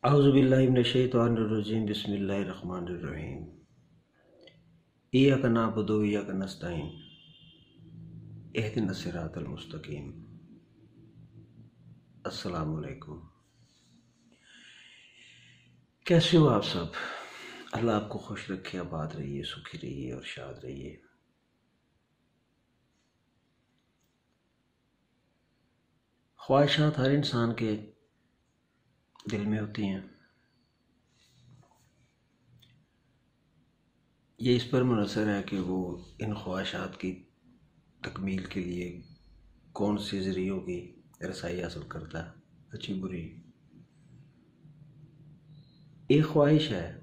औज़ुबिल्लाहि मिनश्शैतानिर्रजीम बिस्मिल्लाहिर्रहमानिर्रहीम। इय्याका नअबुदु व इय्याका नस्तईन इहदिनस सिरातल मुस्तकीम। अस्सलामु अलैकुम। कैसे हो आप सब? अल्लाह आपको खुश रखे, आबाद रहिए, सुखी रहिए और शाद रहिए। ख्वाहिशात हर इंसान के दिल में होती हैं। ये इस पर मुनहसर है कि वो इन ख्वाहिशात की तकमील के लिए कौन से ज़रियों की रसाई हासिल करता है, अच्छी बुरी। एक ख्वाहिश है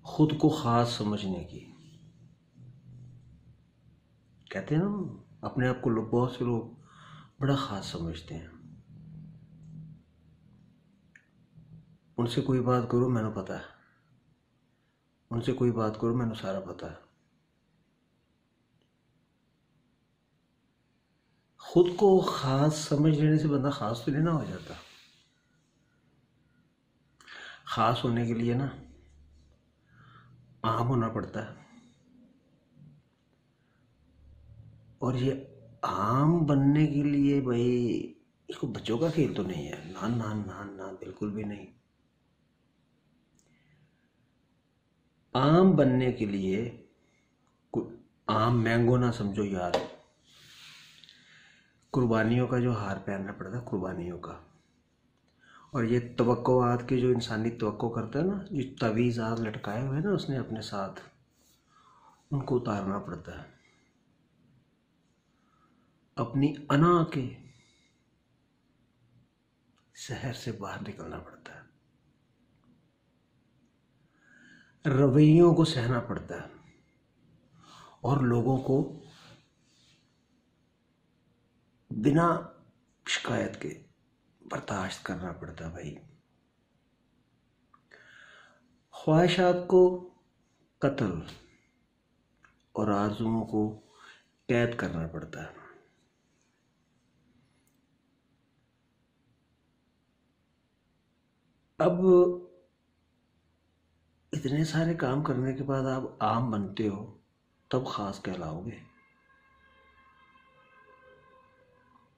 खुद को ख़ास समझने की। कहते हैं ना, अपने आप को बहुत से लोग बड़ा ख़ास समझते हैं। उनसे कोई बात करो मैंने पता है, उनसे कोई बात करो मैंने सारा पता है। खुद को ख़ास समझ लेने से बंदा ख़ास तो नहीं ना हो जाता। ख़ास होने के लिए ना आम होना पड़ता है, और ये आम बनने के लिए भाई इसको बच्चों का खेल तो नहीं है। ना ना ना ना, बिल्कुल भी नहीं। आम बनने के लिए आम मैंगो ना समझो यार, कुर्बानियों का जो हार पहनना पड़ता है, कुर्बानियों का। और ये तवक्कुआत की जो इंसानी तवक्को करता है ना, जो तवीज़ात लटकाए हुए हैं ना उसने अपने साथ, उनको उतारना पड़ता है। अपनी अना के शहर से बाहर निकलना पड़ता है, रवैयों को सहना पड़ता है, और लोगों को बिना शिकायत के बर्दाश्त करना पड़ता है। भाई ख्वाहिशात को कत्ल और आरज़ुओं को कैद करना पड़ता है। अब इतने सारे काम करने के बाद आप आम बनते हो, तब ख़ास कहलाओगे।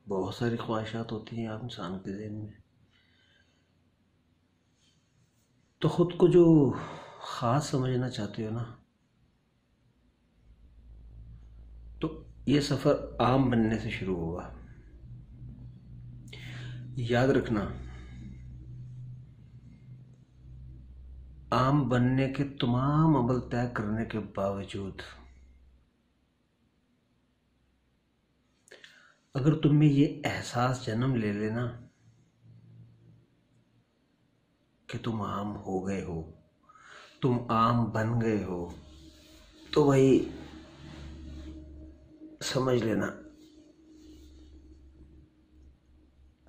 बहुत सारी ख्वाहिशात होती हैं आप इंसान के ज़हन में, तो ख़ुद को जो ख़ास समझना चाहते हो ना, तो ये सफ़र आम बनने से शुरू होगा। याद रखना, आम बनने के तमाम अमल तय करने के बावजूद अगर तुम में ये एहसास जन्म ले लेना कि तुम आम हो गए हो, तुम आम बन गए हो, तो भाई समझ लेना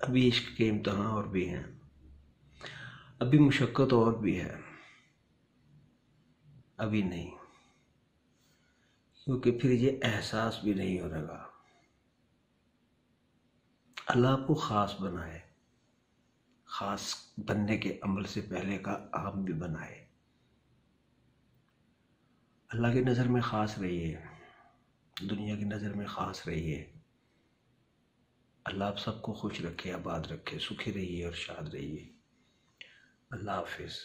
अभी इश्क के इम्तहान और भी हैं, अभी मुशक्क़त और भी है, अभी नहीं। क्योंकि फिर ये एहसास भी नहीं होगा। अल्लाह आपको ख़ास बनाए, ख़ास बनने के अमल से पहले का आम भी बनाए। अल्लाह की नज़र में ख़ास रहिए, दुनिया की नज़र में ख़ास रहिए। अल्लाह आप सबको खुश रखे, आबाद रखे, सुखी रहिए और शाद रहिए। अल्लाह हाफिज़।